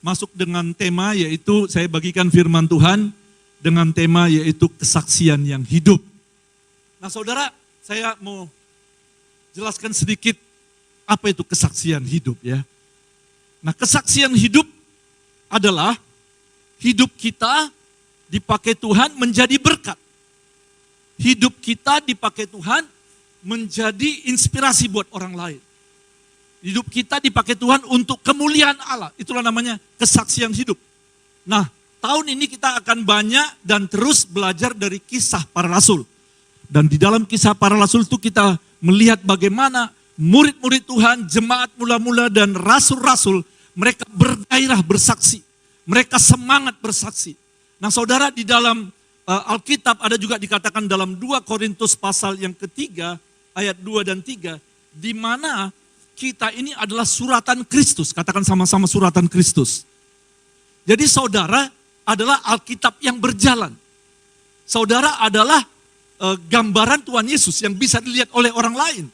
masuk dengan tema yaitu saya bagikan firman Tuhan dengan tema yaitu kesaksian yang hidup. Nah saudara, saya mau jelaskan sedikit apa itu kesaksian hidup ya. Nah kesaksian hidup adalah hidup kita dipakai Tuhan menjadi berkat. Hidup kita dipakai Tuhan menjadi inspirasi buat orang lain. Hidup kita dipakai Tuhan untuk kemuliaan Allah. Itulah namanya kesaksian hidup. Nah, tahun ini kita akan banyak dan terus belajar dari kisah para rasul. Dan di dalam kisah para rasul itu kita melihat bagaimana murid-murid Tuhan, jemaat mula-mula dan rasul-rasul, mereka bergairah bersaksi. Mereka semangat bersaksi. Nah saudara, di dalam Alkitab ada juga dikatakan dalam 2 Korintus pasal yang ketiga, ayat 2 dan 3, di mana kita ini adalah suratan Kristus. Katakan sama-sama suratan Kristus. Jadi saudara adalah Alkitab yang berjalan. Saudara adalah gambaran Tuhan Yesus yang bisa dilihat oleh orang lain.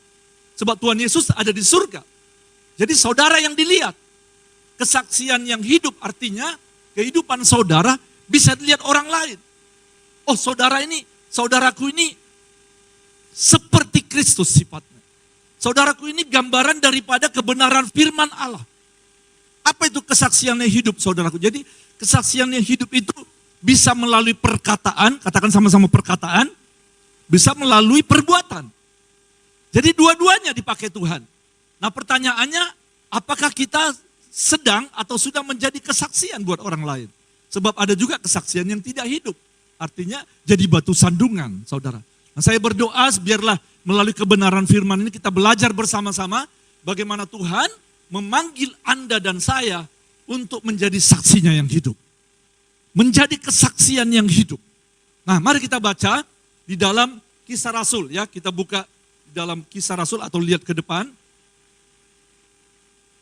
Sebab Tuhan Yesus ada di surga. Jadi saudara yang dilihat. Kesaksian yang hidup artinya kehidupan saudara bisa dilihat orang lain. Oh saudaraku ini seperti Kristus sifatnya. Saudaraku ini gambaran daripada kebenaran firman Allah. Apa itu kesaksian yang hidup saudaraku? Jadi kesaksian yang hidup itu bisa melalui perkataan, katakan sama-sama perkataan, bisa melalui perbuatan. Jadi dua-duanya dipakai Tuhan. Nah pertanyaannya, apakah kita sedang atau sudah menjadi kesaksian buat orang lain? Sebab ada juga kesaksian yang tidak hidup. Artinya jadi batu sandungan saudara. Nah saya berdoa biarlah melalui kebenaran firman ini kita belajar bersama-sama bagaimana Tuhan memanggil Anda dan saya untuk menjadi saksinya yang hidup. Menjadi kesaksian yang hidup. Nah mari kita baca di dalam Kisah Rasul ya. Kita buka di dalam Kisah Rasul atau lihat ke depan.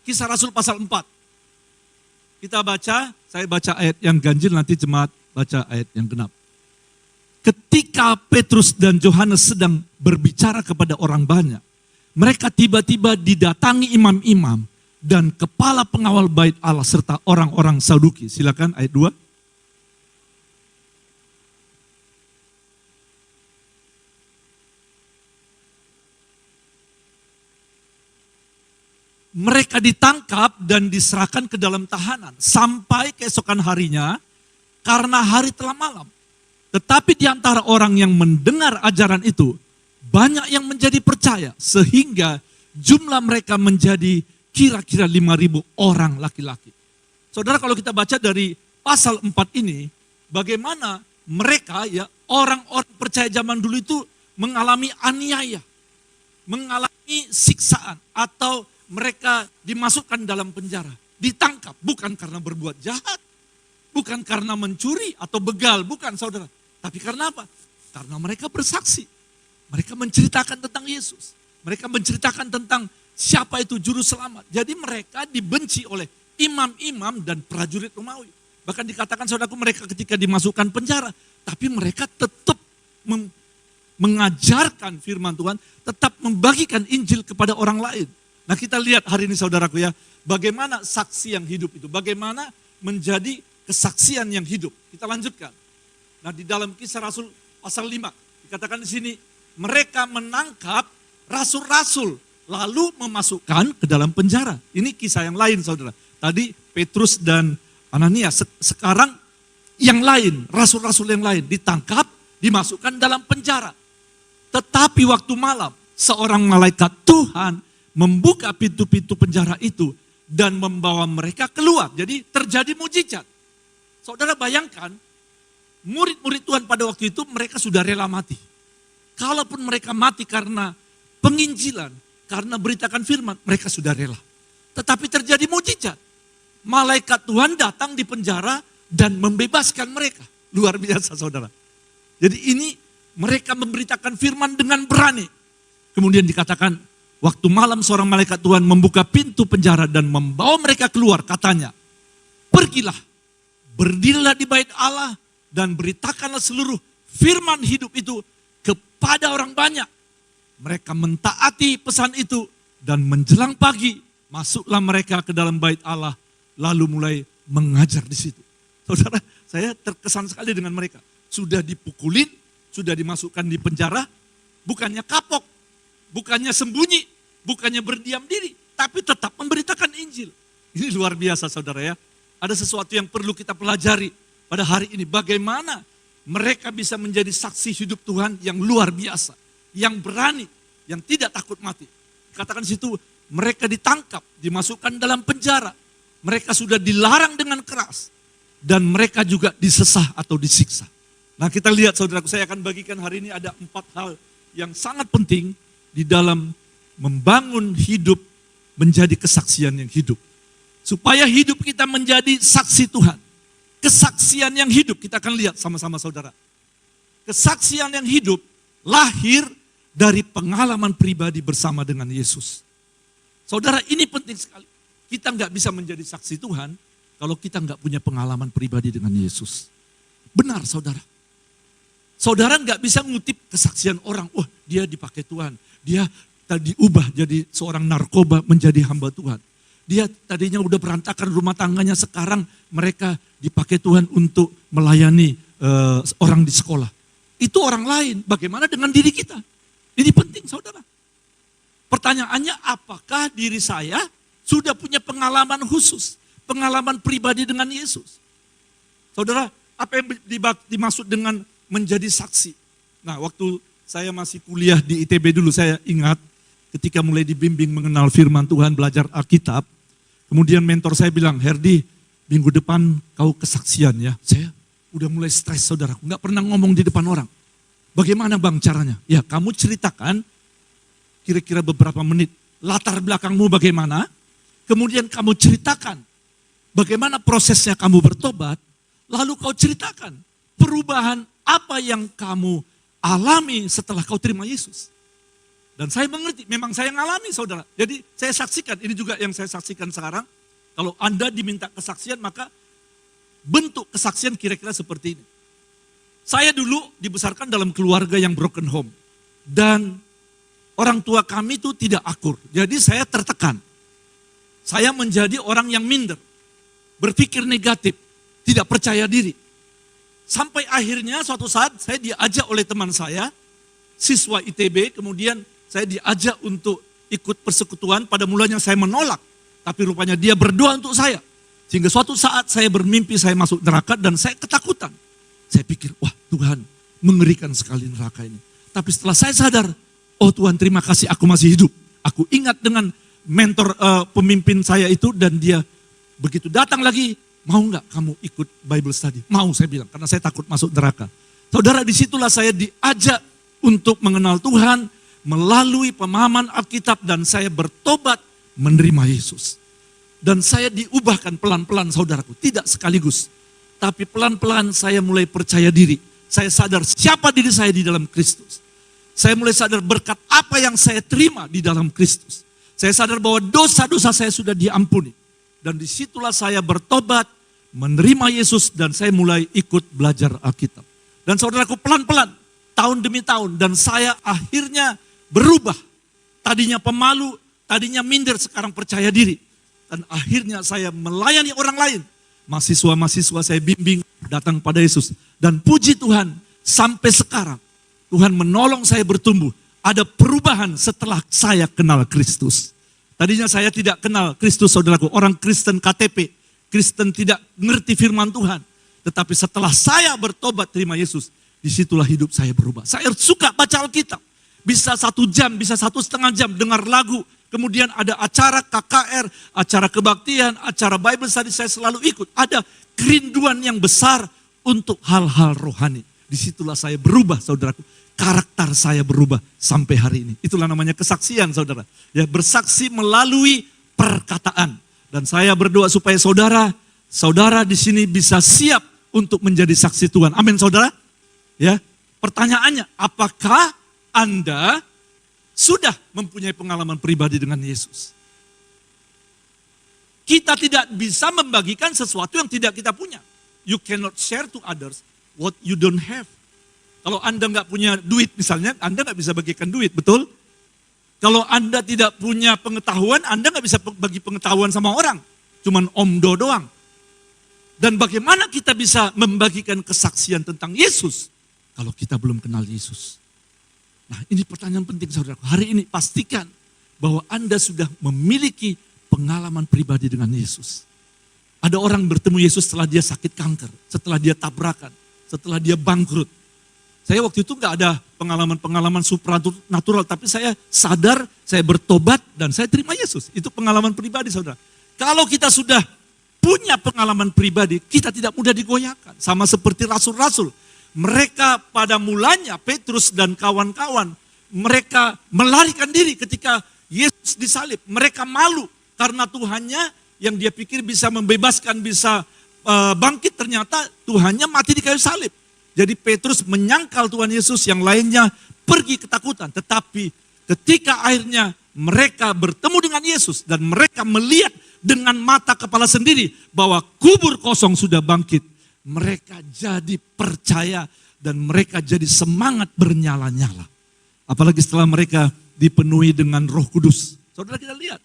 Kisah Rasul pasal 4. Kita baca, saya baca ayat yang ganjil, nanti jemaat baca ayat yang genap. Ketika Petrus dan Yohanes sedang berbicara kepada orang banyak, mereka tiba-tiba didatangi imam-imam dan kepala pengawal bait Allah serta orang-orang Saduki. Silakan ayat 2. Mereka ditangkap dan diserahkan ke dalam tahanan sampai keesokan harinya karena hari telah malam. Tetapi di antara orang yang mendengar ajaran itu, banyak yang menjadi percaya sehingga jumlah mereka menjadi kira-kira 5.000 orang laki-laki. Saudara kalau kita baca dari pasal 4 ini, bagaimana mereka ya orang-orang percaya zaman dulu itu mengalami aniaya, mengalami siksaan atau mereka dimasukkan dalam penjara, ditangkap bukan karena berbuat jahat, bukan karena mencuri atau begal, bukan saudara. Tapi karena apa? Karena mereka bersaksi. Mereka menceritakan tentang Yesus. Mereka menceritakan tentang siapa itu juru selamat. Jadi mereka dibenci oleh imam-imam dan prajurit Romawi. Bahkan dikatakan saudaraku mereka ketika dimasukkan penjara, tapi mereka tetap mengajarkan firman Tuhan, tetap membagikan Injil kepada orang lain. Nah kita lihat hari ini saudaraku ya, bagaimana saksi yang hidup itu, bagaimana menjadi kesaksian yang hidup. Kita lanjutkan. Nah di dalam Kisah Rasul pasal 5, dikatakan di sini, mereka menangkap rasul-rasul, lalu memasukkan ke dalam penjara. Ini kisah yang lain saudara. Tadi Petrus dan Ananias, sekarang yang lain, rasul-rasul yang lain ditangkap, dimasukkan dalam penjara. Tetapi waktu malam, seorang malaikat Tuhan membuka pintu-pintu penjara itu dan membawa mereka keluar. Jadi terjadi mujizat. Saudara bayangkan, murid-murid Tuhan pada waktu itu mereka sudah rela mati. Kalaupun mereka mati karena penginjilan, karena beritakan firman, mereka sudah rela. Tetapi terjadi mujizat. Malaikat Tuhan datang di penjara dan membebaskan mereka. Luar biasa saudara. Jadi ini mereka memberitakan firman dengan berani. Kemudian dikatakan, waktu malam seorang malaikat Tuhan membuka pintu penjara dan membawa mereka keluar, katanya, pergilah, berdirilah di bait Allah dan beritakanlah seluruh firman hidup itu kepada orang banyak. Mereka mentaati pesan itu dan menjelang pagi masuklah mereka ke dalam bait Allah lalu mulai mengajar di situ. Saudara, saya terkesan sekali dengan mereka. Sudah dipukulin, sudah dimasukkan di penjara, bukannya kapok, bukannya sembunyi, bukannya berdiam diri, tapi tetap memberitakan Injil. Ini luar biasa saudara ya. Ada sesuatu yang perlu kita pelajari pada hari ini. Bagaimana mereka bisa menjadi saksi hidup Tuhan yang luar biasa. Yang berani, yang tidak takut mati. Katakan di situ, mereka ditangkap, dimasukkan dalam penjara. Mereka sudah dilarang dengan keras. Dan mereka juga disesah atau disiksa. Nah kita lihat saudaraku, saya akan bagikan hari ini ada 4 hal yang sangat penting di dalam membangun hidup menjadi kesaksian yang hidup. Supaya hidup kita menjadi saksi Tuhan. Kesaksian yang hidup, kita akan lihat sama-sama saudara. Kesaksian yang hidup lahir dari pengalaman pribadi bersama dengan Yesus. Saudara, ini penting sekali. Kita nggak bisa menjadi saksi Tuhan kalau kita nggak punya pengalaman pribadi dengan Yesus. Benar saudara. Saudara nggak bisa ngutip kesaksian orang. Wah, dia dipakai Tuhan. Dia tadi diubah jadi seorang narkoba menjadi hamba Tuhan. Dia tadinya udah berantakan rumah tangganya, sekarang mereka dipakai Tuhan untuk melayani orang di sekolah. Itu orang lain, bagaimana dengan diri kita? Ini penting saudara. Pertanyaannya, apakah diri saya sudah punya pengalaman khusus, pengalaman pribadi dengan Yesus? Saudara, apa yang dimaksud dengan menjadi saksi? Nah, waktu saya masih kuliah di ITB dulu, saya ingat ketika mulai dibimbing mengenal firman Tuhan, belajar Alkitab, kemudian mentor saya bilang, Herdi, minggu depan kau kesaksian ya. Saya udah mulai stres saudara, nggak pernah ngomong di depan orang. Bagaimana bang caranya? Ya kamu ceritakan kira-kira beberapa menit latar belakangmu bagaimana, kemudian kamu ceritakan bagaimana prosesnya kamu bertobat, lalu kau ceritakan perubahan apa yang kamu alami setelah kau terima Yesus. Dan saya mengerti, memang saya ngalami saudara. Jadi saya saksikan, ini juga yang saya saksikan sekarang. Kalau Anda diminta kesaksian, maka bentuk kesaksian kira-kira seperti ini. Saya dulu dibesarkan dalam keluarga yang broken home. Dan orang tua kami itu tidak akur. Jadi saya tertekan. Saya menjadi orang yang minder. Berpikir negatif, tidak percaya diri. Sampai akhirnya suatu saat saya diajak oleh teman saya, siswa ITB, kemudian saya diajak untuk ikut persekutuan. Pada mulanya saya menolak, tapi rupanya dia berdoa untuk saya. Sehingga suatu saat saya bermimpi saya masuk neraka dan saya ketakutan. Saya pikir, wah Tuhan mengerikan sekali neraka ini. Tapi setelah saya sadar, oh Tuhan terima kasih aku masih hidup. Aku ingat dengan mentor pemimpin saya itu dan dia begitu datang lagi, mau nggak kamu ikut Bible study? Mau saya bilang, karena saya takut masuk neraka. Saudara, disitulah saya diajak untuk mengenal Tuhan melalui pemahaman Alkitab dan saya bertobat menerima Yesus. Dan saya diubahkan pelan-pelan saudaraku, tidak sekaligus. Tapi pelan-pelan saya mulai percaya diri. Saya sadar siapa diri saya di dalam Kristus. Saya mulai sadar berkat apa yang saya terima di dalam Kristus. Saya sadar bahwa dosa-dosa saya sudah diampuni. Dan disitulah saya bertobat, menerima Yesus dan saya mulai ikut belajar Alkitab. Dan saudaraku pelan-pelan, tahun demi tahun. Dan saya akhirnya berubah. Tadinya pemalu, tadinya minder, sekarang percaya diri. Dan akhirnya saya melayani orang lain. Mahasiswa-mahasiswa saya bimbing datang pada Yesus. Dan puji Tuhan, sampai sekarang Tuhan menolong saya bertumbuh. Ada perubahan setelah saya kenal Kristus. Tadinya saya tidak kenal Kristus saudaraku. Orang Kristen KTP, Kristen tidak ngerti firman Tuhan. Tetapi setelah saya bertobat terima Yesus, disitulah hidup saya berubah. Saya suka baca Alkitab. Bisa 1 jam, bisa 1,5 jam dengar lagu. Kemudian ada acara KKR, acara kebaktian, acara Bible study, saya selalu ikut. Ada kerinduan yang besar untuk hal-hal rohani. Disitulah saya berubah saudaraku. Karakter saya berubah sampai hari ini. Itulah namanya kesaksian saudara. Ya, bersaksi melalui perkataan. Dan saya berdoa supaya saudara di sini bisa siap untuk menjadi saksi Tuhan. Amin saudara. Ya, pertanyaannya, apakah Anda sudah mempunyai pengalaman pribadi dengan Yesus? Kita tidak bisa membagikan sesuatu yang tidak kita punya. You cannot share to others what you don't have. Kalau Anda nggak punya duit misalnya, Anda nggak bisa bagikan duit, betul? Kalau Anda tidak punya pengetahuan, Anda nggak bisa bagi pengetahuan sama orang. Cuman omdo doang. Dan bagaimana kita bisa membagikan kesaksian tentang Yesus kalau kita belum kenal Yesus? Nah, ini pertanyaan penting saudaraku. Hari ini pastikan bahwa Anda sudah memiliki pengalaman pribadi dengan Yesus. Ada orang bertemu Yesus setelah dia sakit kanker, setelah dia tabrakan, setelah dia bangkrut. Saya waktu itu nggak ada pengalaman-pengalaman supranatural, tapi saya sadar, saya bertobat, dan saya terima Yesus. Itu pengalaman pribadi saudara. Kalau kita sudah punya pengalaman pribadi, kita tidak mudah digoyahkan. Sama seperti rasul-rasul. Mereka pada mulanya, Petrus dan kawan-kawan, mereka melarikan diri ketika Yesus disalib. Mereka malu karena Tuhannya yang dia pikir bisa membebaskan, bisa bangkit, ternyata Tuhannya mati di kayu salib. Jadi Petrus menyangkal Tuhan Yesus, yang lainnya pergi ketakutan. Tetapi ketika akhirnya mereka bertemu dengan Yesus dan mereka melihat dengan mata kepala sendiri bahwa kubur kosong sudah bangkit, mereka jadi percaya dan mereka jadi semangat bernyala-nyala. Apalagi setelah mereka dipenuhi dengan Roh Kudus. Saudara, kita lihat,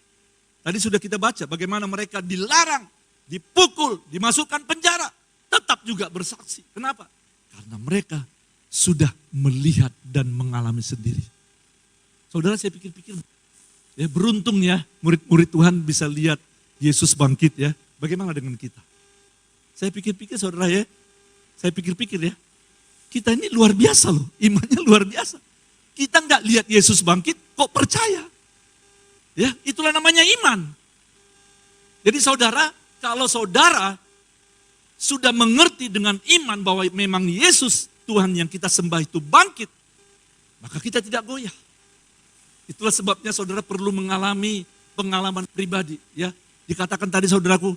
tadi sudah kita baca bagaimana mereka dilarang, dipukul, dimasukkan penjara, tetap juga bersaksi. Kenapa? Karena mereka sudah melihat dan mengalami sendiri. Saudara, saya pikir-pikir, ya beruntung ya murid-murid Tuhan bisa lihat Yesus bangkit ya. Bagaimana dengan kita? Saya pikir-pikir saudara ya, saya pikir-pikir ya, kita ini luar biasa loh, imannya luar biasa. Kita nggak lihat Yesus bangkit, kok percaya? Ya, itulah namanya iman. Jadi saudara, kalau saudara sudah mengerti dengan iman bahwa memang Yesus Tuhan yang kita sembah itu bangkit, maka kita tidak goyah. Itulah sebabnya saudara perlu mengalami pengalaman pribadi. Ya, dikatakan tadi saudaraku,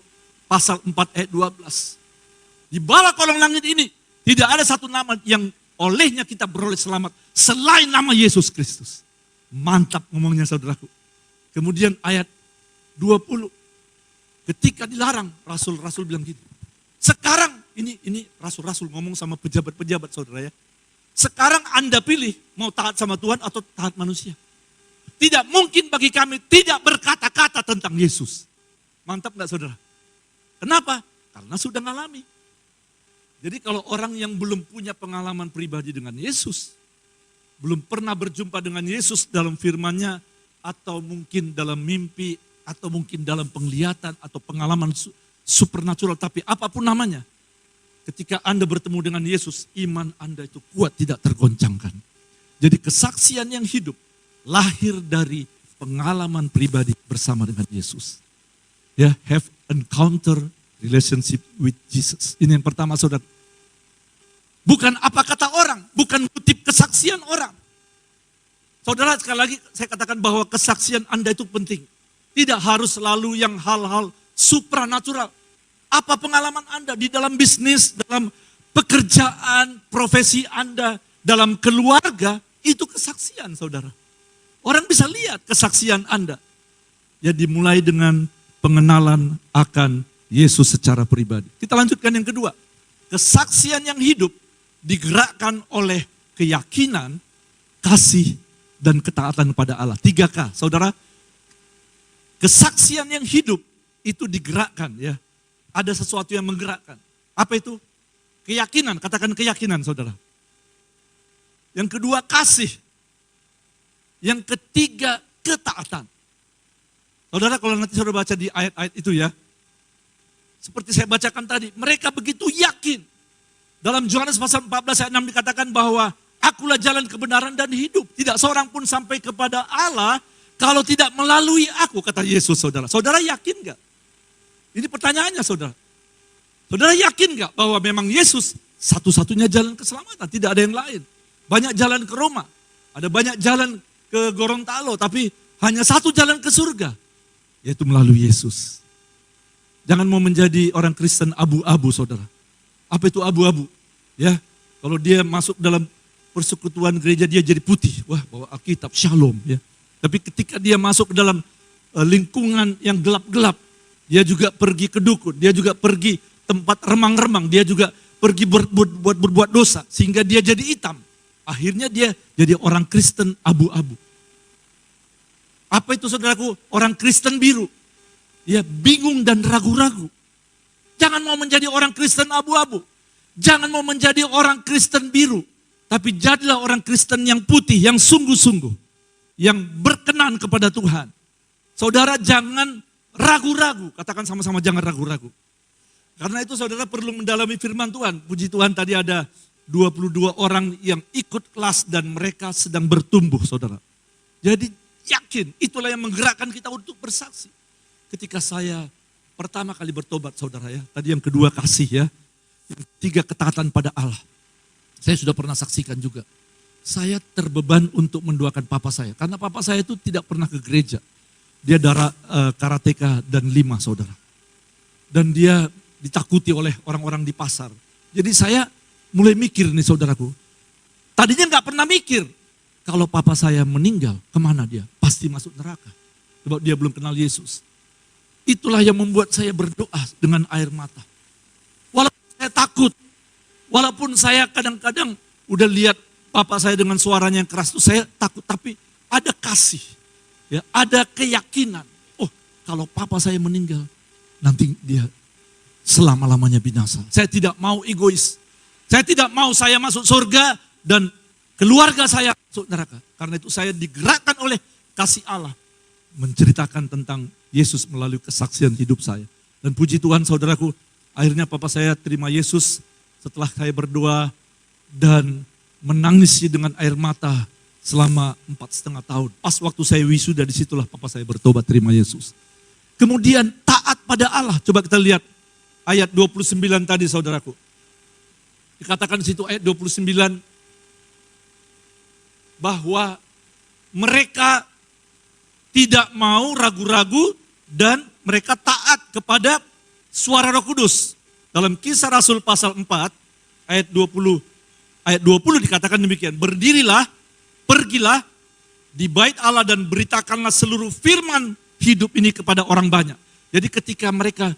pasal 4 ayat 12. Di bawah kolong langit ini tidak ada satu nama yang olehnya kita beroleh selamat selain nama Yesus Kristus. Mantap ngomongnya saudaraku. Kemudian ayat 20. Ketika dilarang, rasul-rasul bilang gini. Sekarang, ini rasul-rasul ngomong sama pejabat-pejabat saudara ya. Sekarang Anda pilih mau taat sama Tuhan atau taat manusia. Tidak mungkin bagi kami tidak berkata-kata tentang Yesus. Mantap gak saudara? Kenapa? Karena sudah ngalami. Jadi kalau orang yang belum punya pengalaman pribadi dengan Yesus, belum pernah berjumpa dengan Yesus dalam firman-Nya, atau mungkin dalam mimpi, atau mungkin dalam penglihatan, atau pengalaman supernatural, tapi apapun namanya, ketika Anda bertemu dengan Yesus, iman Anda itu kuat, tidak tergoncangkan. Jadi kesaksian yang hidup lahir dari pengalaman pribadi bersama dengan Yesus. Ya, have encounter relationship with Jesus. Ini yang pertama saudara. Bukan apa kata orang, bukan kutip kesaksian orang. Saudara, sekali lagi saya katakan bahwa kesaksian Anda itu penting. Tidak harus selalu yang hal-hal supranatural. Apa pengalaman Anda di dalam bisnis, dalam pekerjaan, profesi Anda, dalam keluarga, itu kesaksian saudara. Orang bisa lihat kesaksian Anda. Ya, dimulai dengan pengenalan akan Yesus secara pribadi. Kita lanjutkan yang kedua. Kesaksian yang hidup digerakkan oleh keyakinan, kasih, dan ketaatan kepada Allah. 3K, saudara. Kesaksian yang hidup itu digerakkan ya. Ada sesuatu yang menggerakkan. Apa itu? Keyakinan, katakan keyakinan saudara. Yang kedua kasih. Yang ketiga ketaatan. Saudara, kalau nanti saudara baca di ayat-ayat itu ya. Seperti saya bacakan tadi, mereka begitu yakin. Dalam Yohanes pasal 14 ayat 6 dikatakan bahwa akulah jalan kebenaran dan hidup. Tidak seorang pun sampai kepada Allah kalau tidak melalui aku, kata Yesus saudara. Saudara yakin gak? Ini pertanyaannya saudara. Saudara yakin gak bahwa memang Yesus satu-satunya jalan keselamatan, tidak ada yang lain. Banyak jalan ke Roma, ada banyak jalan ke Gorontalo, tapi hanya satu jalan ke surga, yaitu melalui Yesus. Jangan mau menjadi orang Kristen abu-abu saudara. Apa itu abu-abu? Ya, kalau dia masuk dalam persekutuan gereja dia jadi putih. Wah, bawa Alkitab, shalom ya. Tapi ketika dia masuk ke dalam lingkungan yang gelap-gelap, dia juga pergi ke dukun, dia juga pergi tempat remang-remang, dia juga pergi berbuat dosa sehingga dia jadi hitam. Akhirnya dia jadi orang Kristen abu-abu. Apa itu saudaraku? Orang Kristen biru. Ya, bingung dan ragu-ragu. Jangan mau menjadi orang Kristen abu-abu. Jangan mau menjadi orang Kristen biru. Tapi jadilah orang Kristen yang putih, yang sungguh-sungguh. Yang berkenan kepada Tuhan. Saudara jangan ragu-ragu. Katakan sama-sama jangan ragu-ragu. Karena itu saudara perlu mendalami firman Tuhan. Puji Tuhan tadi ada 22 orang yang ikut kelas dan mereka sedang bertumbuh saudara. Jadi yakin itulah yang menggerakkan kita untuk bersaksi. Ketika saya pertama kali bertobat saudara ya. Tadi yang kedua kasih ya. Yang ketiga ketaatan pada Allah. Saya sudah pernah saksikan juga. Saya terbeban untuk mendoakan papa saya. Karena papa saya itu tidak pernah ke gereja. Dia darah karateka dan 5 saudara. Dan dia ditakuti oleh orang-orang di pasar. Jadi saya mulai mikir nih saudaraku. Tadinya gak pernah mikir. Kalau papa saya meninggal, kemana dia? Pasti masuk neraka. Sebab dia belum kenal Yesus. Itulah yang membuat saya berdoa dengan air mata. Walaupun saya takut, walaupun saya kadang-kadang udah lihat papa saya dengan suaranya yang keras itu saya takut. Tapi ada kasih, ya, ada keyakinan. Oh kalau papa saya meninggal, nanti dia selama-lamanya binasa. Saya tidak mau egois. Saya tidak mau saya masuk surga dan keluarga saya masuk neraka. Karena itu saya digerakkan oleh kasih Allah. Menceritakan tentang Yesus melalui kesaksian hidup saya. Dan puji Tuhan saudaraku, akhirnya papa saya terima Yesus setelah saya berdoa dan menangis dengan air mata selama 4,5 tahun. Pas waktu saya wisuda disitulah papa saya bertobat terima Yesus. Kemudian taat pada Allah. Coba kita lihat ayat 29 tadi saudaraku. Dikatakan di situ ayat 29 bahwa mereka tidak mau ragu-ragu dan mereka taat kepada suara Roh Kudus. Dalam Kisah Rasul pasal 4 ayat 20 dikatakan demikian. Berdirilah, pergilah di bait Allah dan beritakanlah seluruh firman hidup ini kepada orang banyak. Jadi ketika mereka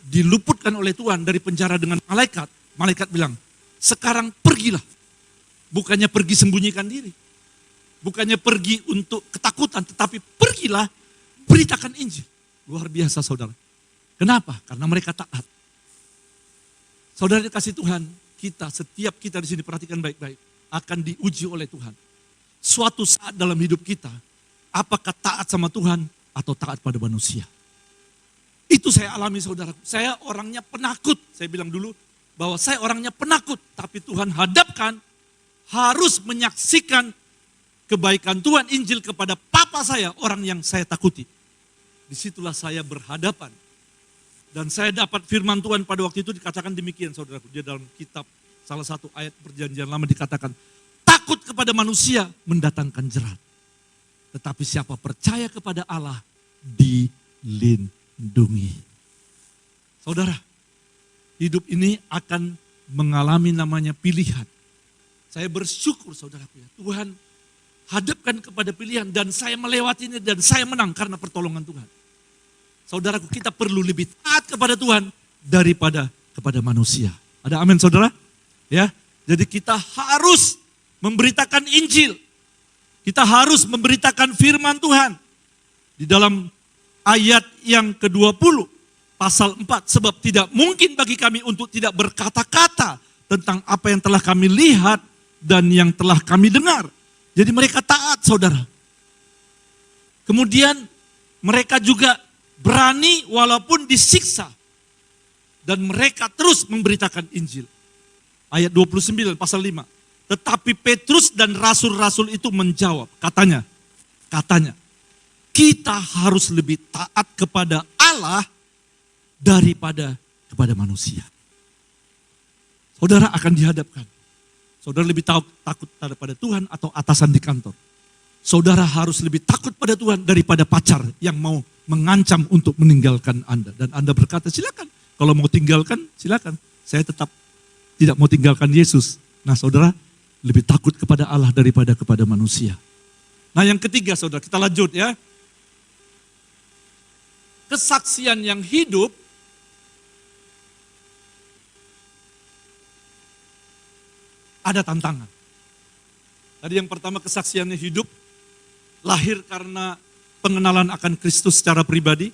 diluputkan oleh Tuhan dari penjara dengan malaikat, malaikat bilang, sekarang pergilah. Bukannya pergi sembunyikan diri. Bukannya pergi untuk ketakutan, tetapi pergilah, beritakan Injil. Luar biasa saudara. Kenapa? Karena mereka taat. Saudara dikasih Tuhan, setiap kita di sini perhatikan baik-baik, akan diuji oleh Tuhan. Suatu saat dalam hidup kita, apakah taat sama Tuhan atau taat pada manusia? Itu saya alami saudara. Saya orangnya penakut. Saya bilang dulu bahwa saya orangnya penakut. Tapi Tuhan hadapkan, harus menyaksikan kebaikan Tuhan Injil kepada papa saya, orang yang saya takuti. Disitulah saya berhadapan. Dan saya dapat firman Tuhan pada waktu itu dikatakan demikian saudaraku. Dia dalam kitab salah satu ayat perjanjian lama dikatakan, takut kepada manusia mendatangkan jerat. Tetapi siapa percaya kepada Allah dilindungi. Saudara, hidup ini akan mengalami namanya pilihan. Saya bersyukur saudaraku ya, Tuhan hadapkan kepada pilihan dan saya melewatinya dan saya menang karena pertolongan Tuhan. Saudaraku, kita perlu lebih taat kepada Tuhan daripada kepada manusia. Ada amin saudara? Ya, jadi kita harus memberitakan Injil. Kita harus memberitakan firman Tuhan. Di dalam ayat yang ke-20 pasal 4, sebab tidak mungkin bagi kami untuk tidak berkata-kata tentang apa yang telah kami lihat dan yang telah kami dengar. Jadi mereka taat saudara. Kemudian mereka juga berani walaupun disiksa. Dan mereka terus memberitakan Injil. Ayat 29 pasal 5. Tetapi Petrus dan rasul-rasul itu menjawab. Katanya, kita harus lebih taat kepada Allah daripada kepada manusia. Saudara akan dihadapkan. Saudara lebih takut pada Tuhan atau atasan di kantor. Saudara harus lebih takut pada Tuhan daripada pacar yang mau mengancam untuk meninggalkan Anda. Dan Anda berkata, silakan. Kalau mau tinggalkan, silakan. Saya tetap tidak mau tinggalkan Yesus. Nah saudara, lebih takut kepada Allah daripada kepada manusia. Nah yang ketiga saudara, kita lanjut ya. Kesaksian yang hidup ada tantangan. Tadi yang pertama kesaksiannya hidup, lahir karena pengenalan akan Kristus secara pribadi.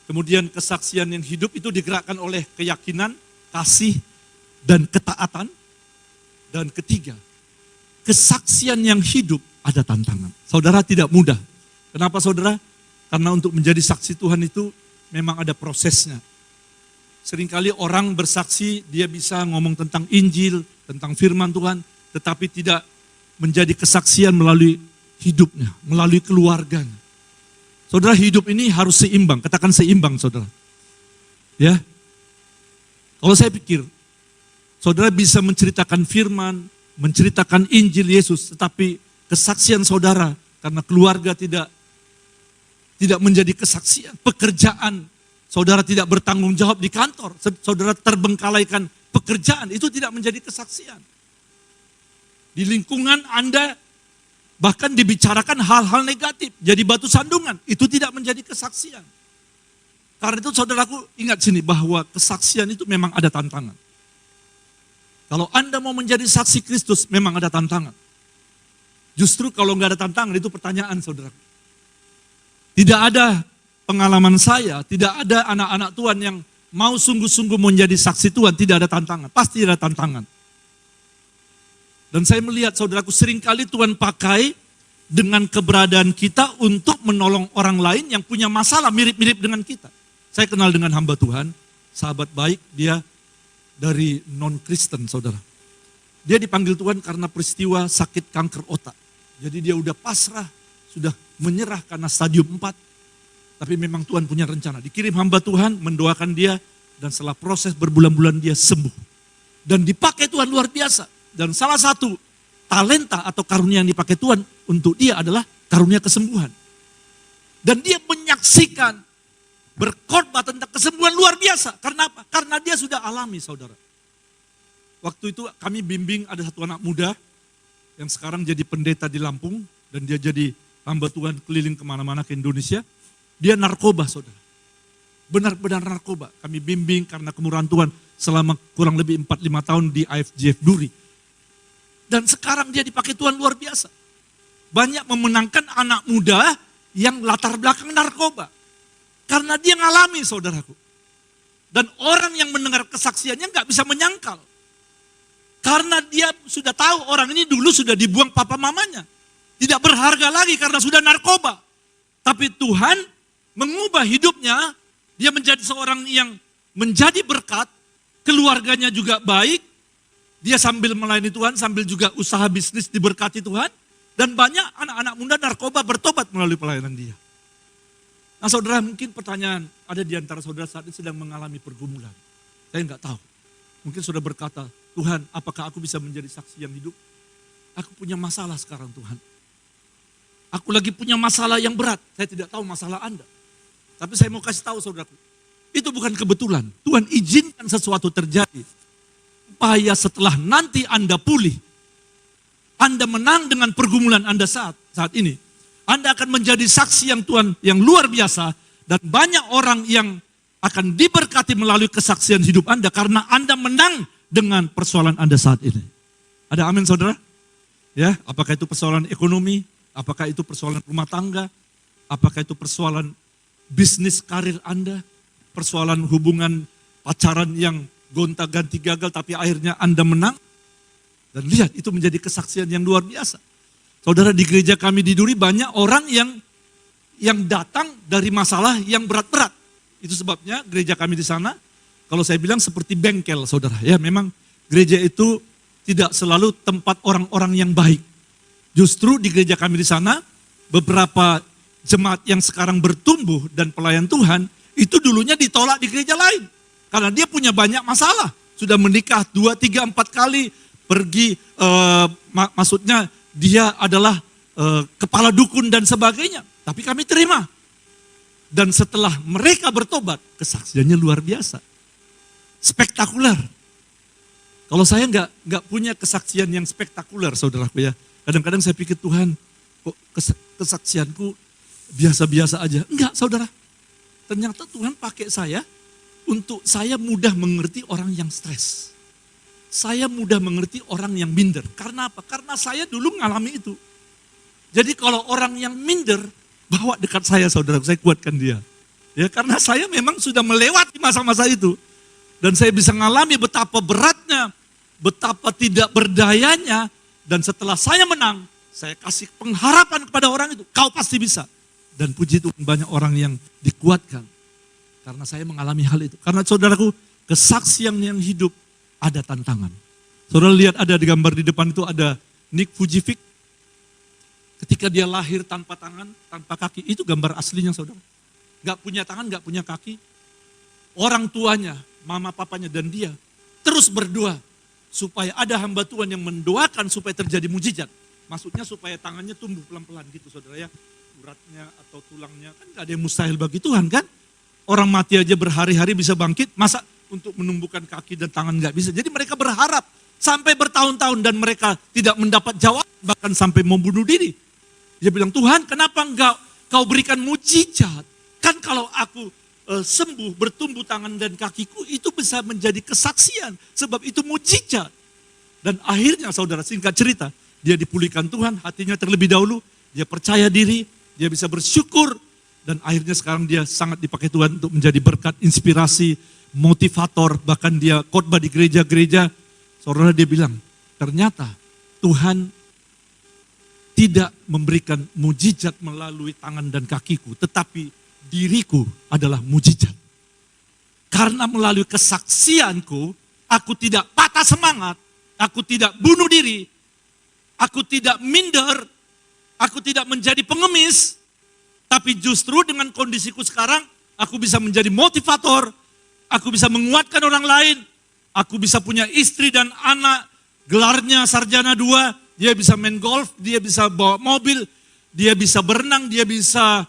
Kemudian kesaksian yang hidup itu digerakkan oleh keyakinan, kasih, dan ketaatan. Dan ketiga, kesaksian yang hidup ada tantangan. Saudara, tidak mudah. Kenapa saudara? Karena untuk menjadi saksi Tuhan itu memang ada prosesnya. Seringkali orang bersaksi, dia bisa ngomong tentang Injil, tentang firman Tuhan, tetapi tidak menjadi kesaksian melalui hidupnya, melalui keluarganya. Saudara, hidup ini harus seimbang, katakan seimbang saudara. Ya, kalau saya pikir, saudara bisa menceritakan firman, menceritakan Injil Yesus, tetapi kesaksian saudara karena keluarga tidak menjadi kesaksian, pekerjaan saudara tidak bertanggung jawab di kantor, saudara terbengkalaikan pekerjaan, itu tidak menjadi kesaksian. Di lingkungan Anda bahkan dibicarakan hal-hal negatif, jadi batu sandungan, itu tidak menjadi kesaksian. Karena itu saudaraku ingat sini bahwa kesaksian itu memang ada tantangan. Kalau Anda mau menjadi saksi Kristus memang ada tantangan. Justru kalau nggak ada tantangan itu pertanyaan saudaraku. Tidak ada pengalaman saya, tidak ada anak-anak Tuhan yang mau sungguh-sungguh menjadi saksi Tuhan, tidak ada tantangan. Pasti ada tantangan. Dan saya melihat saudaraku seringkali Tuhan pakai dengan keberadaan kita untuk menolong orang lain yang punya masalah mirip-mirip dengan kita. Saya kenal dengan hamba Tuhan, sahabat baik, dia dari non-Kristen saudara. Dia dipanggil Tuhan karena peristiwa sakit kanker otak. Jadi dia udah pasrah, sudah menyerah karena stadium 4. Tapi memang Tuhan punya rencana. Dikirim hamba Tuhan, mendoakan dia, dan setelah proses berbulan-bulan dia sembuh. Dan dipakai Tuhan luar biasa. Dan salah satu talenta atau karunia yang dipakai Tuhan untuk dia adalah karunia kesembuhan. Dan dia menyaksikan, berkhotbah tentang kesembuhan luar biasa. Karena apa? Karena dia sudah alami saudara. Waktu itu kami bimbing ada satu anak muda yang sekarang jadi pendeta di Lampung. Dan dia jadi hamba Tuhan keliling kemana-mana ke Indonesia. Dia narkoba saudara. Benar-benar narkoba. Kami bimbing karena kemurahan Tuhan selama kurang lebih 4-5 tahun di IFJF Duri. Dan sekarang dia dipakai Tuhan luar biasa. Banyak memenangkan anak muda yang latar belakang narkoba. Karena dia ngalami saudaraku. Dan orang yang mendengar kesaksiannya nggak bisa menyangkal. Karena dia sudah tahu orang ini dulu sudah dibuang papa mamanya. Tidak berharga lagi karena sudah narkoba. Tapi Tuhan mengubah hidupnya. Dia menjadi seorang yang menjadi berkat. Keluarganya juga baik. Dia sambil melayani Tuhan, sambil juga usaha bisnis diberkati Tuhan. Dan banyak anak-anak muda narkoba bertobat melalui pelayanan dia. Nah saudara, mungkin pertanyaan ada di antara saudara saat ini sedang mengalami pergumulan. Saya nggak tahu. Mungkin saudara berkata, Tuhan apakah aku bisa menjadi saksi yang hidup? Aku punya masalah sekarang Tuhan. Aku lagi punya masalah yang berat. Saya tidak tahu masalah Anda. Tapi saya mau kasih tahu saudaraku. Itu bukan kebetulan. Tuhan izinkan sesuatu terjadi. Supaya setelah nanti Anda pulih. Anda menang dengan pergumulan Anda saat ini. Anda akan menjadi saksi yang Tuhan yang luar biasa. Dan banyak orang yang akan diberkati melalui kesaksian hidup Anda. Karena Anda menang dengan persoalan Anda saat ini. Ada amin saudara? Ya, apakah itu persoalan ekonomi? Apakah itu persoalan rumah tangga? Apakah itu persoalan bisnis karir Anda? Persoalan hubungan pacaran yang gonta-ganti gagal tapi akhirnya Anda menang? Dan lihat itu menjadi kesaksian yang luar biasa. Saudara, di gereja kami di Duri banyak orang yang datang dari masalah yang berat-berat. Itu sebabnya gereja kami di sana, kalau saya bilang seperti bengkel saudara. Ya memang gereja itu tidak selalu tempat orang-orang yang baik. Justru di gereja kami di sana, beberapa jemaat yang sekarang bertumbuh dan pelayan Tuhan, itu dulunya ditolak di gereja lain. Karena dia punya banyak masalah. Sudah menikah 2, 3, 4 kali, pergi, maksudnya dia adalah kepala dukun dan sebagainya. Tapi kami terima. Dan setelah mereka bertobat, kesaksiannya luar biasa. Spektakuler. Kalau saya nggak punya kesaksian yang spektakuler, saudaraku ya. Kadang-kadang saya pikir Tuhan, kok kesaksianku biasa-biasa aja. Enggak, saudara. Ternyata Tuhan pakai saya untuk saya mudah mengerti orang yang stres. Saya mudah mengerti orang yang minder. Karena apa? Karena saya dulu ngalami itu. Jadi kalau orang yang minder, bawa dekat saya saudara, saya kuatkan dia. Ya, karena saya memang sudah melewati masa-masa itu. Dan saya bisa mengalami betapa beratnya, betapa tidak berdayanya. Dan setelah saya menang, saya kasih pengharapan kepada orang itu, kau pasti bisa. Dan puji Tuhan, banyak orang yang dikuatkan. Karena saya mengalami hal itu. Karena saudaraku, kesaksian yang hidup ada tantangan. Saudara lihat ada di gambar di depan itu ada Nick Vujicic. Ketika dia lahir tanpa tangan, tanpa kaki, itu gambar aslinya saudara. Gak punya tangan, gak punya kaki. Orang tuanya, mama papanya dan dia terus berdoa supaya ada hamba Tuhan yang mendoakan supaya terjadi mujizat. Maksudnya supaya tangannya tumbuh pelan-pelan gitu saudara ya. Uratnya atau tulangnya kan gak ada yang mustahil bagi Tuhan kan. Orang mati aja berhari-hari bisa bangkit, masa untuk menumbuhkan kaki dan tangan gak bisa. Jadi mereka berharap sampai bertahun-tahun dan mereka tidak mendapat jawaban, bahkan sampai mau bunuh diri. Dia bilang, Tuhan kenapa enggak kau berikan mujizat? Kan kalau aku sembuh, bertumbuh tangan dan kakiku, itu bisa menjadi kesaksian. Sebab itu mujizat. Dan akhirnya saudara, singkat cerita, dia dipulihkan Tuhan, hatinya terlebih dahulu, dia percaya diri, dia bisa bersyukur, dan akhirnya sekarang dia sangat dipakai Tuhan untuk menjadi berkat, inspirasi, motivator, bahkan dia khotbah di gereja-gereja. Saudara dia bilang, ternyata Tuhan tidak memberikan mujizat melalui tangan dan kakiku, tetapi diriku adalah mujizat. Karena melalui kesaksianku, aku tidak patah semangat, aku tidak bunuh diri, aku tidak minder, aku tidak menjadi pengemis, tapi justru dengan kondisiku sekarang, aku bisa menjadi motivator, aku bisa menguatkan orang lain, aku bisa punya istri dan anak, gelarnya sarjana 2, dia bisa main golf, dia bisa bawa mobil, dia bisa berenang, dia bisa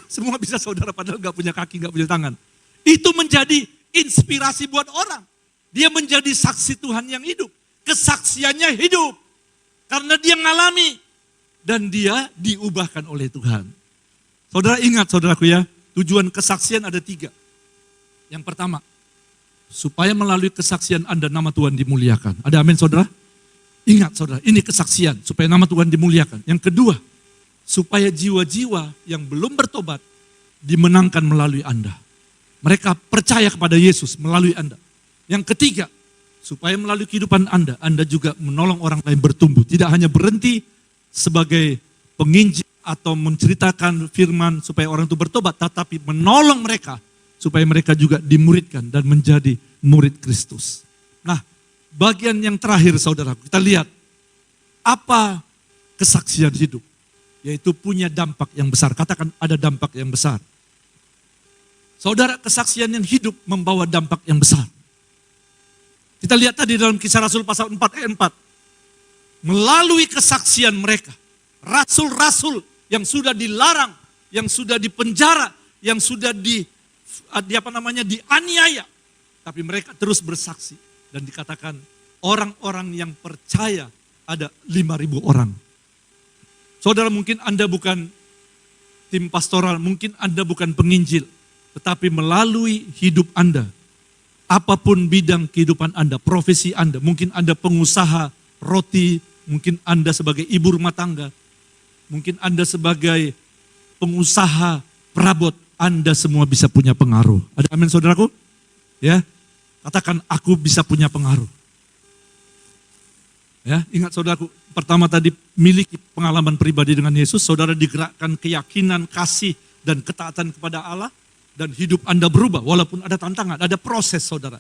semua bisa saudara padahal gak punya kaki, gak punya tangan. Itu menjadi inspirasi buat orang. Dia menjadi saksi Tuhan yang hidup. Kesaksiannya hidup. Karena dia ngalami. Dan dia diubahkan oleh Tuhan. Saudara ingat saudaraku ya, tujuan kesaksian ada 3. Yang pertama, supaya melalui kesaksian Anda nama Tuhan dimuliakan. Ada amin saudara? Ingat saudara, ini kesaksian supaya nama Tuhan dimuliakan. Yang kedua, supaya jiwa-jiwa yang belum bertobat dimenangkan melalui Anda. Mereka percaya kepada Yesus melalui Anda. Yang ketiga, supaya melalui kehidupan Anda juga menolong orang lain bertumbuh. Tidak hanya berhenti sebagai penginjil atau menceritakan firman supaya orang itu bertobat, tetapi menolong mereka supaya mereka juga dimuridkan dan menjadi murid Kristus. Nah, bagian yang terakhir saudara, kita lihat apa kesaksian hidup. Yaitu punya dampak yang besar. Katakan ada dampak yang besar. Saudara, kesaksian yang hidup membawa dampak yang besar. Kita lihat tadi dalam Kisah Rasul pasal 4 ayat 4. Melalui kesaksian mereka, rasul-rasul yang sudah dilarang, yang sudah dipenjara, yang sudah dianiaya, tapi mereka terus bersaksi dan dikatakan orang-orang yang percaya ada 5.000 orang. Saudara, mungkin Anda bukan tim pastoral, mungkin Anda bukan penginjil, tetapi melalui hidup Anda, apapun bidang kehidupan Anda, profesi Anda, mungkin Anda pengusaha roti, mungkin Anda sebagai ibu rumah tangga, mungkin Anda sebagai pengusaha perabot, Anda semua bisa punya pengaruh. Ada amin saudaraku? Ya, katakan aku bisa punya pengaruh. Ya, ingat saudaraku, pertama tadi miliki pengalaman pribadi dengan Yesus, saudara digerakkan keyakinan, kasih, dan ketaatan kepada Allah, dan hidup Anda berubah, walaupun ada tantangan, ada proses saudara.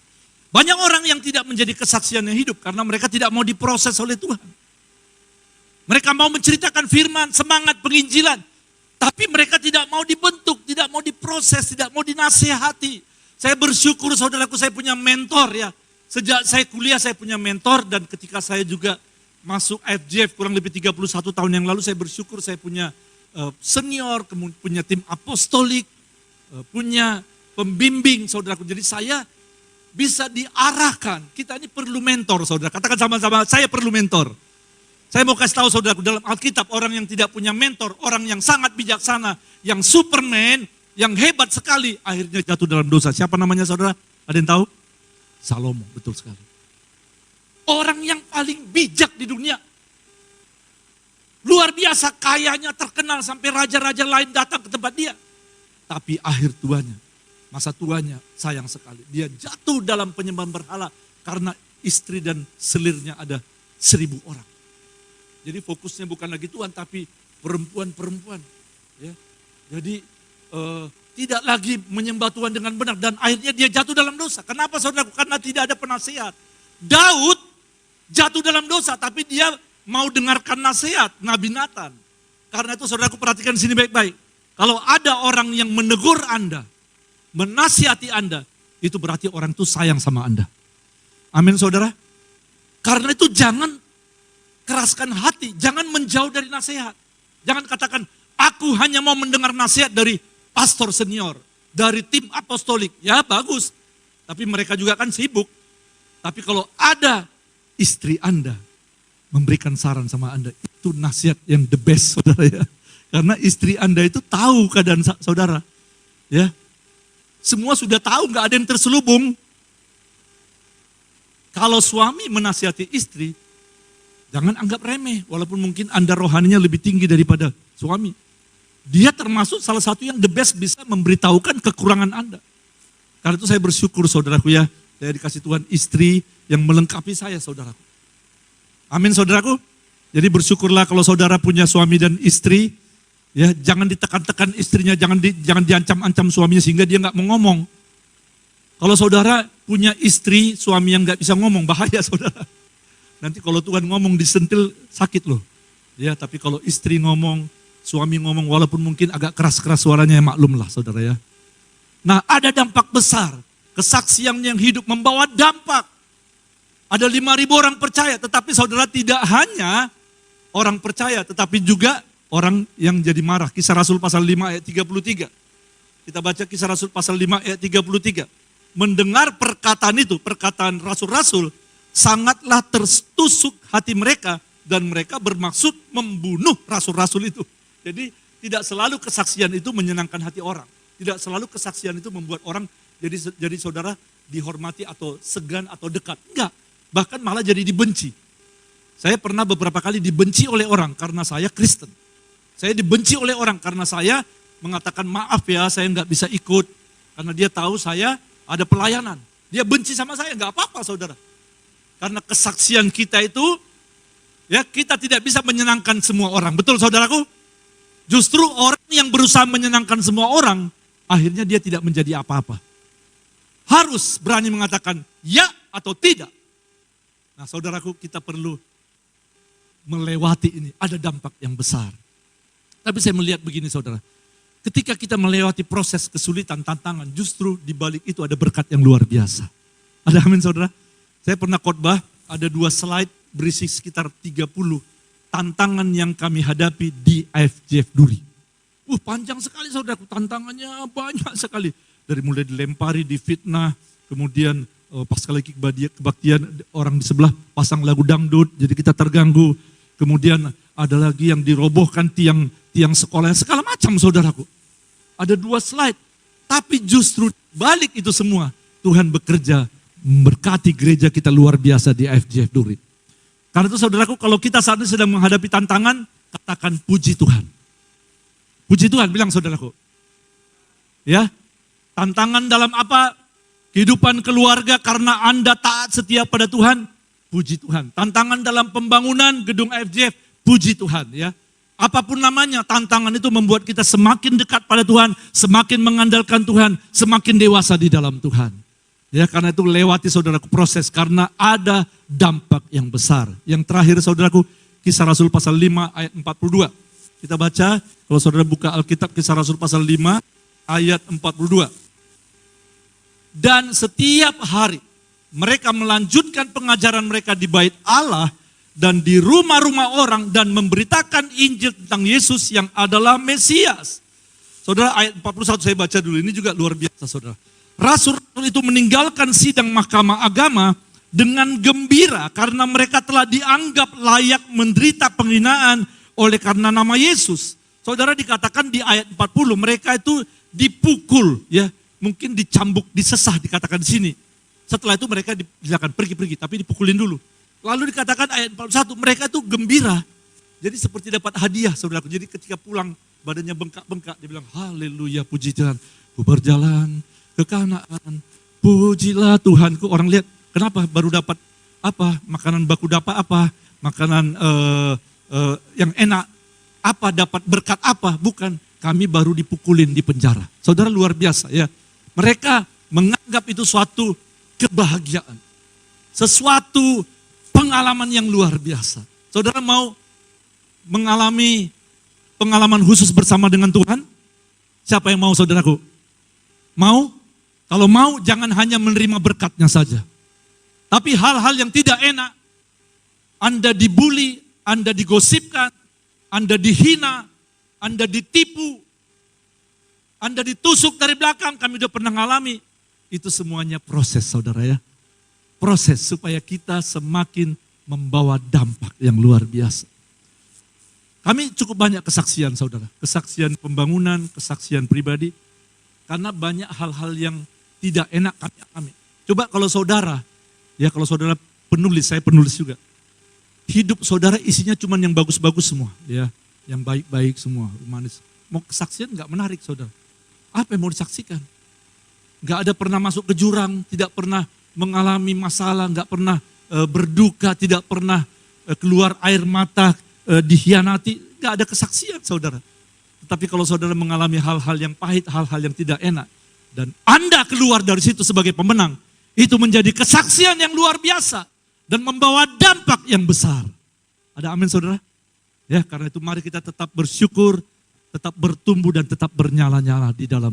Banyak orang yang tidak menjadi kesaksian yang hidup, karena mereka tidak mau diproses oleh Tuhan. Mereka mau menceritakan firman, semangat penginjilan, tapi mereka tidak mau dibentuk, tidak mau diproses, tidak mau dinasihati. Saya bersyukur saudaraku, saya punya mentor ya. Sejak saya kuliah saya punya mentor, dan ketika saya juga masuk FJF kurang lebih 31 tahun yang lalu, saya bersyukur saya punya senior, kemudian punya tim apostolik, punya pembimbing saudaraku. Jadi saya bisa diarahkan. Kita ini perlu mentor saudara. Katakan sama-sama, saya perlu mentor. Saya mau kasih tahu saudaraku, dalam Alkitab orang yang tidak punya mentor, orang yang sangat bijaksana, yang superman, yang hebat sekali, akhirnya jatuh dalam dosa. Siapa namanya saudara? Ada yang tahu? Salomo, betul sekali. Orang yang paling bijak di dunia. Luar biasa kayanya, terkenal sampai raja-raja lain datang ke tempat dia. Tapi akhir tuanya, masa tuanya sayang sekali. Dia jatuh dalam penyembahan berhala karena istri dan selirnya ada 1.000 orang. Jadi fokusnya bukan lagi Tuhan tapi perempuan-perempuan. Ya. Jadi tidak lagi menyembah Tuhan dengan benar dan akhirnya dia jatuh dalam dosa. Kenapa saudara? Karena tidak ada penasehat. Daud jatuh dalam dosa tapi dia mau dengarkan nasihat Nabi Nathan. Karena itu saudaraku perhatikan sini baik-baik. Kalau ada orang yang menegur Anda, menasihati Anda, itu berarti orang itu sayang sama Anda. Amin saudara. Karena itu jangan keraskan hati, jangan menjauh dari nasihat. Jangan katakan, aku hanya mau mendengar nasihat dari pastor senior, dari tim apostolik. Ya bagus, tapi mereka juga kan sibuk. Tapi kalau ada istri Anda memberikan saran sama Anda, itu nasihat yang the best saudara ya. Karena istri Anda itu tahu keadaan saudara. Ya. Semua sudah tahu, nggak ada yang terselubung. Kalau suami menasihati istri, jangan anggap remeh, walaupun mungkin Anda rohaninya lebih tinggi daripada suami. Dia termasuk salah satu yang the best bisa memberitahukan kekurangan Anda. Karena itu saya bersyukur saudaraku ya, saya dikasih Tuhan istri yang melengkapi saya saudaraku. Amin saudaraku. Jadi bersyukurlah kalau saudara punya suami dan istri, ya jangan ditekan-tekan istrinya, jangan diancam-ancam suaminya sehingga dia nggak mau ngomong. Kalau saudara punya istri, suami yang nggak bisa ngomong, bahaya saudara. Nanti kalau Tuhan ngomong disentil sakit loh. Ya, tapi kalau istri ngomong, suami ngomong walaupun mungkin agak keras-keras suaranya ya maklumlah saudara ya. Nah ada dampak besar, kesaksian yang hidup membawa dampak. Ada 5.000 orang percaya, tetapi saudara tidak hanya orang percaya, tetapi juga orang yang jadi marah. Kisah Rasul pasal 5 ayat 33. Kita baca Kisah Rasul pasal 5 ayat 33. Mendengar perkataan itu, perkataan rasul-rasul, sangatlah tertusuk hati mereka dan mereka bermaksud membunuh rasul-rasul itu. Jadi tidak selalu kesaksian itu menyenangkan hati orang. Tidak selalu kesaksian itu membuat orang jadi saudara dihormati atau segan atau dekat. Enggak, bahkan malah jadi dibenci. Saya pernah beberapa kali dibenci oleh orang karena saya Kristen. Saya dibenci oleh orang karena saya mengatakan maaf ya saya nggak bisa ikut. Karena dia tahu saya ada pelayanan. Dia benci sama saya, nggak apa-apa saudara. Karena kesaksian kita itu, ya kita tidak bisa menyenangkan semua orang. Betul saudaraku? Justru orang yang berusaha menyenangkan semua orang, akhirnya dia tidak menjadi apa-apa. Harus berani mengatakan ya atau tidak. Nah saudaraku, kita perlu melewati ini, ada dampak yang besar. Tapi saya melihat begini saudara, ketika kita melewati proses kesulitan, tantangan, justru di balik itu ada berkat yang luar biasa. Ada amin saudara? Saya pernah khotbah, ada 2 slide berisi sekitar 30 tantangan yang kami hadapi di IFJF Duri. Panjang sekali saudaraku, tantangannya banyak sekali. Dari mulai dilempari, difitnah, kemudian pas lagi kebaktian orang di sebelah pasang lagu dangdut, jadi kita terganggu. Kemudian ada lagi yang dirobohkan tiang sekolah, segala macam saudaraku. Ada 2 slide, tapi justru balik itu semua, Tuhan bekerja memberkati gereja kita luar biasa di IFJF Duri. Karena itu saudaraku, kalau kita saat ini sedang menghadapi tantangan, katakan puji Tuhan. Puji Tuhan, bilang saudaraku. Ya, tantangan dalam apa? Kehidupan keluarga karena Anda taat setia pada Tuhan, puji Tuhan. Tantangan dalam pembangunan gedung IFJF, puji Tuhan ya. Apapun namanya, tantangan itu membuat kita semakin dekat pada Tuhan, semakin mengandalkan Tuhan, semakin dewasa di dalam Tuhan. Ya, karena itu lewati saudaraku proses karena ada dampak yang besar. Yang terakhir saudaraku, Kisah Rasul pasal 5 ayat 42. Kita baca, kalau saudara buka Alkitab Kisah Rasul pasal 5 ayat 42. Dan setiap hari mereka melanjutkan pengajaran mereka di bait Allah dan di rumah-rumah orang dan memberitakan Injil tentang Yesus yang adalah Mesias. Saudara, ayat 41 saya baca dulu, ini juga luar biasa saudara. Rasul itu meninggalkan sidang mahkamah agama dengan gembira karena mereka telah dianggap layak menderita penghinaan oleh karena nama Yesus. Saudara, dikatakan di ayat 40 mereka itu dipukul ya, mungkin dicambuk, disesah dikatakan di sini. Setelah itu mereka silakan pergi-pergi tapi dipukulin dulu. Lalu dikatakan ayat 41 mereka itu gembira. Jadi seperti dapat hadiah saudaraku. Jadi ketika pulang badannya bengkak-bengkak. Dia bilang, haleluya, puji Tuhan. Ku berjalan ke Kanaan, pujilah Tuhanku. Orang lihat, kenapa baru dapat apa? Makanan baku dapat apa? Makanan yang enak. Apa dapat berkat apa? Bukan, kami baru dipukulin di penjara. Saudara, luar biasa ya. Mereka menganggap itu suatu kebahagiaan. Sesuatu pengalaman yang luar biasa. Saudara mau mengalami pengalaman khusus bersama dengan Tuhan? Siapa yang mau, saudaraku? Mau? Kalau mau, jangan hanya menerima berkatnya saja. Tapi hal-hal yang tidak enak, Anda dibully, Anda digosipkan, Anda dihina, Anda ditipu, Anda ditusuk dari belakang, kami sudah pernah mengalami. Itu semuanya proses, saudara ya. Proses supaya kita semakin membawa dampak yang luar biasa. Kami cukup banyak kesaksian, saudara. Kesaksian pembangunan, kesaksian pribadi. Karena banyak hal-hal yang tidak enak kami alami. Coba kalau saudara, ya kalau saudara penulis, saya penulis juga. Hidup saudara isinya cuma yang bagus-bagus semua. Ya, yang baik-baik semua, manis. Mau kesaksian gak menarik, saudara. Apa yang mau disaksikan? Gak ada pernah masuk ke jurang, tidak pernah mengalami masalah, gak pernah berduka, tidak pernah keluar air mata, dikhianati, gak ada kesaksian, saudara. Tetapi kalau saudara mengalami hal-hal yang pahit, hal-hal yang tidak enak, dan Anda keluar dari situ sebagai pemenang, itu menjadi kesaksian yang luar biasa, dan membawa dampak yang besar. Ada amin, saudara? Ya, karena itu mari kita tetap bersyukur, tetap bertumbuh dan tetap bernyala-nyala di dalam